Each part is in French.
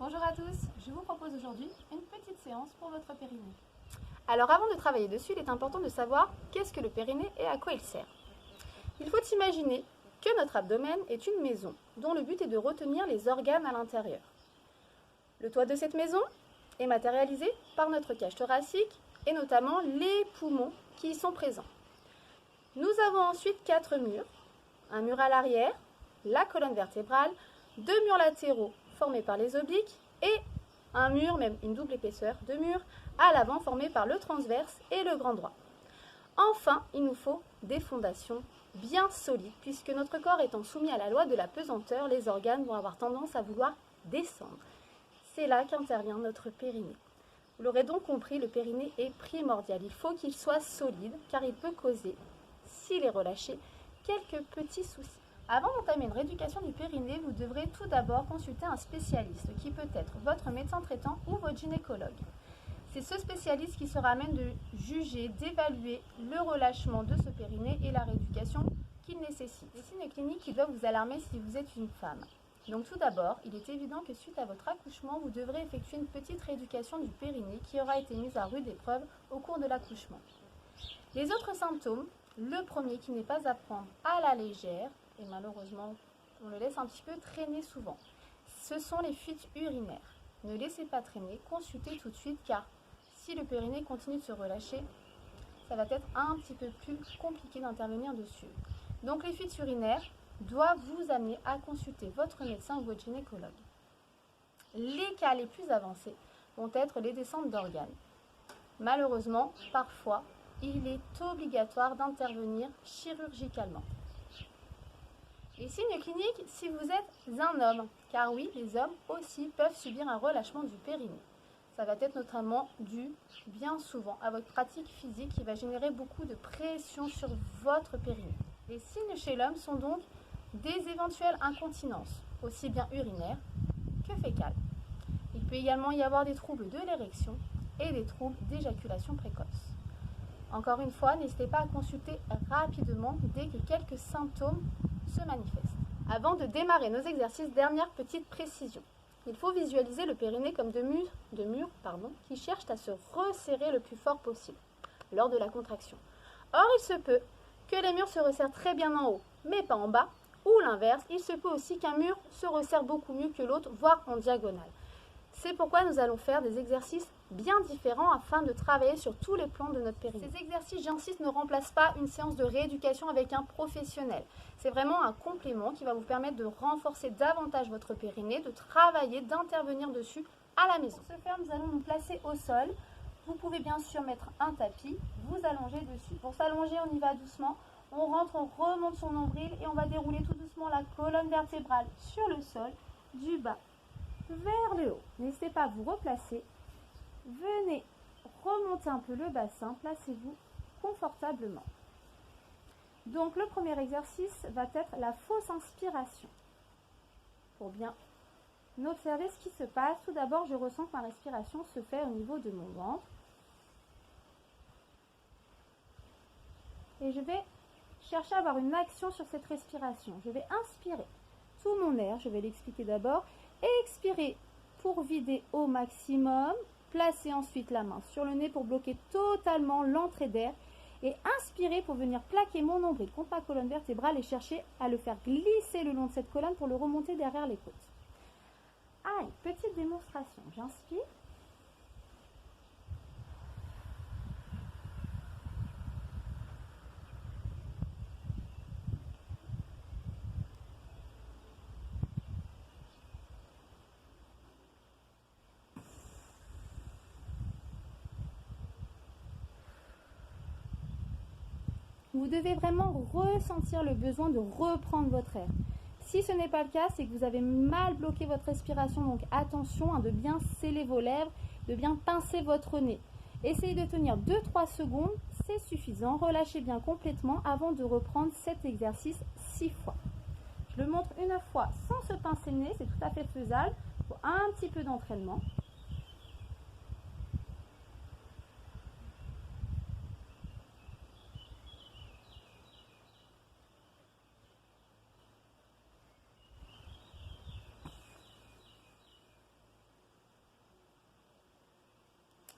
Bonjour à tous, je vous propose aujourd'hui une petite séance pour votre périnée. Alors avant de travailler dessus, il est important de savoir qu'est-ce que le périnée et à quoi il sert. Il faut imaginer que notre abdomen est une maison dont le but est de retenir les organes à l'intérieur. Le toit de cette maison est matérialisé par notre cage thoracique et notamment les poumons qui y sont présents. Nous avons ensuite 4 murs, un mur à l'arrière, la colonne vertébrale, 2 murs latéraux formés par les obliques et un mur, même une double épaisseur de murs, à l'avant formés par le transverse et le grand droit. Enfin, il nous faut des fondations bien solides, puisque notre corps étant soumis à la loi de la pesanteur, les organes vont avoir tendance à vouloir descendre. C'est là qu'intervient notre périnée. Vous l'aurez donc compris, le périnée est primordial. Il faut qu'il soit solide, car il peut causer, s'il est relâché, quelques petits soucis. Avant d'entamer une rééducation du périnée, vous devrez tout d'abord consulter un spécialiste qui peut être votre médecin traitant ou votre gynécologue. C'est ce spécialiste qui sera à même de juger, d'évaluer le relâchement de ce périnée et la rééducation qu'il nécessite. Les signes cliniques qui doivent vous alarmer si vous êtes une femme. Donc tout d'abord, il est évident que suite à votre accouchement, vous devrez effectuer une petite rééducation du périnée qui aura été mise à rude épreuve au cours de l'accouchement. Les autres symptômes, le premier qui n'est pas à prendre à la légère, et malheureusement on le laisse un petit peu traîner souvent, ce sont les fuites urinaires. Ne laissez pas traîner, consultez tout de suite car si le périnée continue de se relâcher, ça va être un petit peu plus compliqué d'intervenir dessus. Donc les fuites urinaires doivent vous amener à consulter votre médecin ou votre gynécologue. Les cas les plus avancés vont être les descentes d'organes. Malheureusement, parfois, il est obligatoire d'intervenir chirurgicalement. Les signes cliniques si vous êtes un homme, car oui, les hommes aussi peuvent subir un relâchement du périnée. Ça va être notamment dû, bien souvent, à votre pratique physique qui va générer beaucoup de pression sur votre périnée. Les signes chez l'homme sont donc des éventuelles incontinences, aussi bien urinaires que fécales. Il peut également y avoir des troubles de l'érection et des troubles d'éjaculation précoce. Encore une fois, n'hésitez pas à consulter rapidement dès que quelques symptômes se manifestent. Avant de démarrer nos exercices, dernière petite précision. Il faut visualiser le périnée comme deux murs qui cherchent à se resserrer le plus fort possible lors de la contraction. Or, il se peut que les murs se resserrent très bien en haut, mais pas en bas, ou l'inverse, il se peut aussi qu'un mur se resserre beaucoup mieux que l'autre, voire en diagonale. C'est pourquoi nous allons faire des exercices bien différents afin de travailler sur tous les plans de notre périnée. Ces exercices, j'insiste, ne remplacent pas une séance de rééducation avec un professionnel. C'est vraiment un complément qui va vous permettre de renforcer davantage votre périnée, de travailler, d'intervenir dessus à la maison. Pour ce faire, nous allons nous placer au sol. Vous pouvez bien sûr mettre un tapis, vous allonger dessus. Pour s'allonger, on y va doucement. On rentre, on remonte son nombril et on va dérouler tout doucement la colonne vertébrale sur le sol, du bas vers le haut. N'hésitez pas à vous replacer. Venez remonter un peu le bassin. Placez-vous confortablement. Donc le premier exercice va être la fausse inspiration. Pour bien observer ce qui se passe, tout d'abord je ressens que ma respiration se fait au niveau de mon ventre. Et je vais chercher à avoir une action sur cette respiration. Je vais inspirer tout mon air, je vais l'expliquer d'abord. Expirer pour vider au maximum. Placez ensuite la main sur le nez pour bloquer totalement l'entrée d'air. Et inspirer pour venir plaquer mon nombril contre ma colonne vertébrale et chercher à le faire glisser le long de cette colonne pour le remonter derrière les côtes. Allez, petite démonstration. J'inspire. Vous devez vraiment ressentir le besoin de reprendre votre air. Si ce n'est pas le cas, c'est que vous avez mal bloqué votre respiration. Donc attention de bien sceller vos lèvres, de bien pincer votre nez. Essayez de tenir 2-3 secondes, c'est suffisant. Relâchez bien complètement avant de reprendre cet exercice 6 fois. Je le montre une fois sans se pincer le nez, c'est tout à fait faisable. Il faut un petit peu d'entraînement.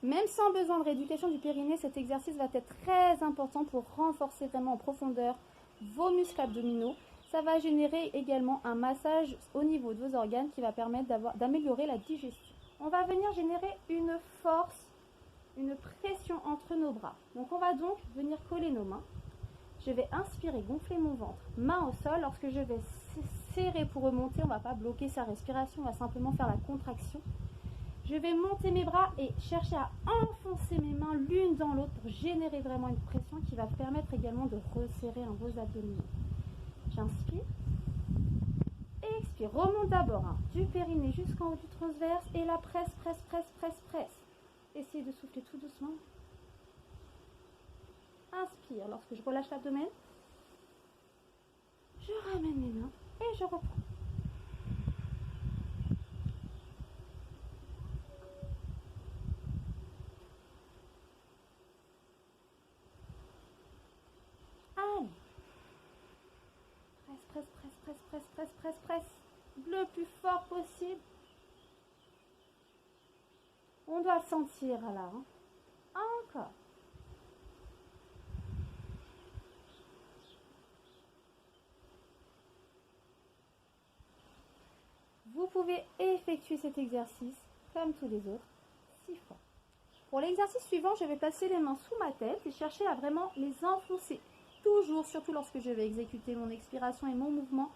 Même sans besoin de rééducation du périnée, cet exercice va être très important pour renforcer vraiment en profondeur vos muscles abdominaux. Ça va générer également un massage au niveau de vos organes qui va permettre d'améliorer la digestion. On va venir générer une force, une pression entre nos bras. Donc on va donc venir coller nos mains. Je vais inspirer, gonfler mon ventre, main au sol. Lorsque je vais serrer pour remonter, on ne va pas bloquer sa respiration, on va simplement faire la contraction. Je vais monter mes bras et chercher à enfoncer mes mains l'une dans l'autre pour générer vraiment une pression qui va permettre également de resserrer vos abdominaux. J'inspire. Expire. Remonte d'abord du périnée jusqu'en haut du transverse et la presse, presse, presse, presse, presse. Essayez de souffler tout doucement. Inspire. Lorsque je relâche l'abdomen, je ramène mes mains et je reprends. Allez. Presse, presse, presse, presse, presse, presse, presse, presse. Le plus fort possible. On doit le sentir là. Encore. Vous pouvez effectuer cet exercice, comme tous les autres, 6 fois. Pour l'exercice suivant, je vais placer les mains sous ma tête et chercher à vraiment les enfoncer. Toujours, surtout lorsque je vais exécuter mon expiration et mon mouvement,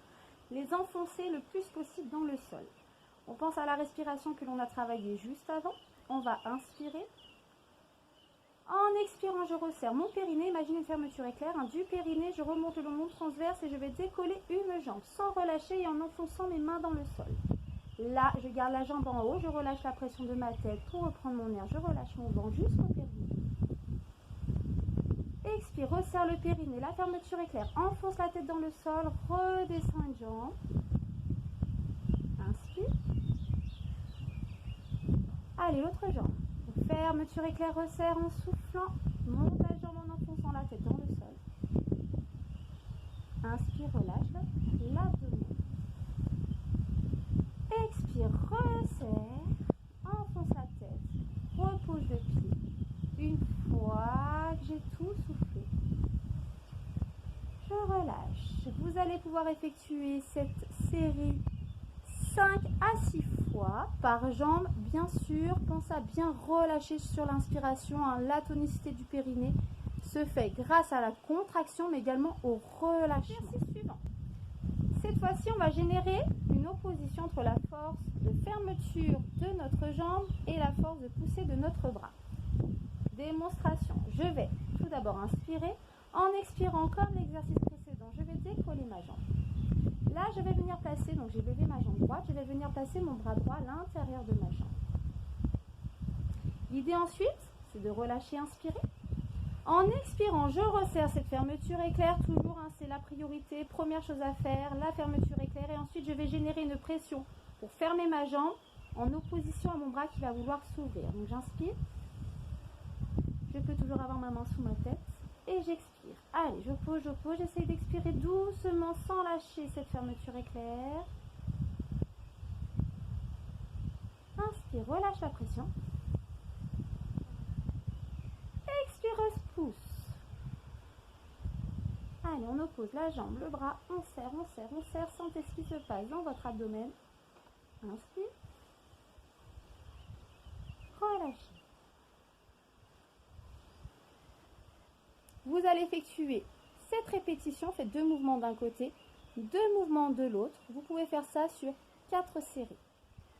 les enfoncer le plus possible dans le sol. On pense à la respiration que l'on a travaillée juste avant. On va inspirer. En expirant, je resserre mon périnée. Imaginez une fermeture éclair. Du périnée, je remonte le long transverse et je vais décoller une jambe sans relâcher et en enfonçant mes mains dans le sol. Là, je garde la jambe en haut. Je relâche la pression de ma tête pour reprendre mon air. Je relâche mon ventre jusqu'au périnée. Expire, resserre le périnée. La fermeture éclair. Enfonce la tête dans le sol. Redescends une jambe. Inspire. Allez, l'autre jambe. Fermeture éclair, resserre en soufflant. Monte la jambe en enfonçant la tête dans le sol. Inspire, relâche l'abdomen. Expire, resserre. Enfonce la tête. Repose le pied. Une fois que j'ai tout soufflé, je relâche. Vous allez pouvoir effectuer cette série 5 à 6 fois par jambe. Bien sûr, pensez à bien relâcher sur l'inspiration. La tonicité du périnée se fait grâce à la contraction, mais également au relâchement. Exercice suivant. Cette fois-ci, on va générer une opposition entre la force de fermeture de notre jambe et la force de poussée de notre bras. Démonstration. Je vais tout d'abord inspirer. En expirant comme l'exercice précédent, je vais décoller ma jambe. Là, je vais venir placer, donc j'ai levé ma jambe droite, je vais venir placer mon bras droit à l'intérieur de ma jambe. L'idée ensuite, c'est de relâcher, inspirer. En expirant, je resserre cette fermeture éclair, toujours, c'est la priorité. Première chose à faire, la fermeture éclair. Et ensuite, je vais générer une pression pour fermer ma jambe en opposition à mon bras qui va vouloir s'ouvrir. Donc j'inspire. Je peux toujours avoir ma main sous ma tête. Et j'expire. Allez, je pose, j'essaye d'expirer doucement sans lâcher cette fermeture éclair. Inspire, relâche la pression. Expire, pousse. Allez, on oppose la jambe, le bras, on serre, on serre, on serre. Sentez ce qui se passe dans votre abdomen. Inspire. Relâchez. Vous allez effectuer cette répétition, faites 2 mouvements d'un côté, 2 mouvements de l'autre. Vous pouvez faire ça sur 4 séries.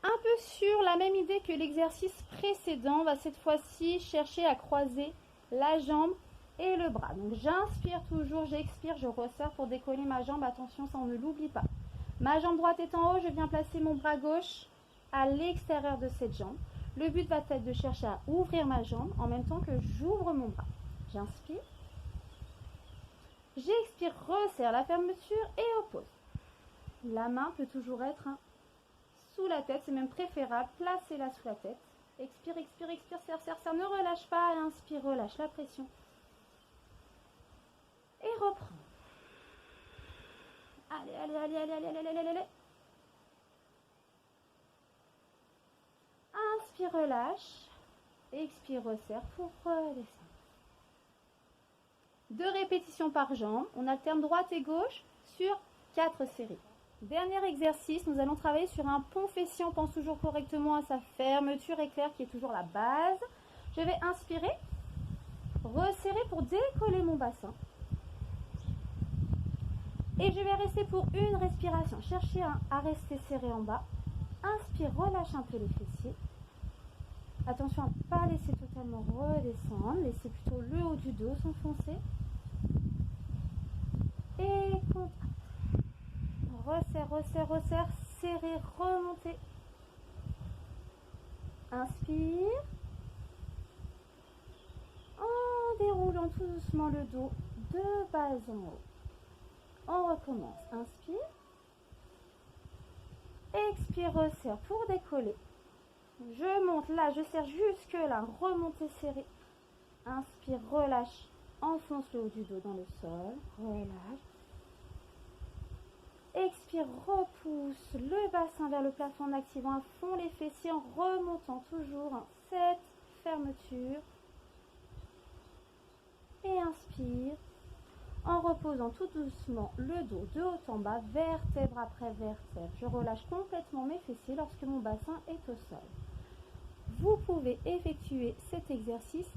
Un peu sur la même idée que l'exercice précédent, on va cette fois-ci chercher à croiser la jambe et le bras. Donc j'inspire toujours, j'expire, je resserre pour décoller ma jambe. Attention, ça on ne l'oublie pas. Ma jambe droite est en haut, je viens placer mon bras gauche à l'extérieur de cette jambe. Le but va être de chercher à ouvrir ma jambe en même temps que j'ouvre mon bras. J'inspire. J'expire, resserre la fermeture et oppose. La main peut toujours être sous la tête, c'est même préférable. Placez-la sous la tête. Expire, expire, expire, serre, serre, serre. Ne relâche pas. Inspire, relâche la pression. Et reprends. Allez, allez, allez, allez, allez, allez, allez, allez. Inspire, relâche. Expire, resserre pour redescendre. 2 répétitions par jambe. On alterne droite et gauche sur 4 séries. Dernier exercice, nous allons travailler sur un pont fessier. On pense toujours correctement à sa fermeture éclair qui est toujours la base. Je vais inspirer, resserrer pour décoller mon bassin. Et je vais rester pour une respiration. Cherchez à rester serré en bas. Inspire, relâche un peu les fessiers. Attention à ne pas laisser totalement redescendre. Laissez plutôt le haut du dos s'enfoncer. Et contracte. Resserre, resserre, resserre. Serrez, remontez. Inspire. En déroulant tout doucement le dos de bas en haut. On recommence. Inspire. Expire, resserre pour décoller. Je monte là, je serre jusque là. Remontez, serré. Inspire, relâche. Enfonce le haut du dos dans le sol. Relâche. Expire, repousse le bassin vers le plafond en activant à fond les fessiers en remontant toujours en 7 fermeture. Et inspire en reposant tout doucement le dos de haut en bas, vertèbre après vertèbre. Je relâche complètement mes fessiers lorsque mon bassin est au sol. Vous pouvez effectuer cet exercice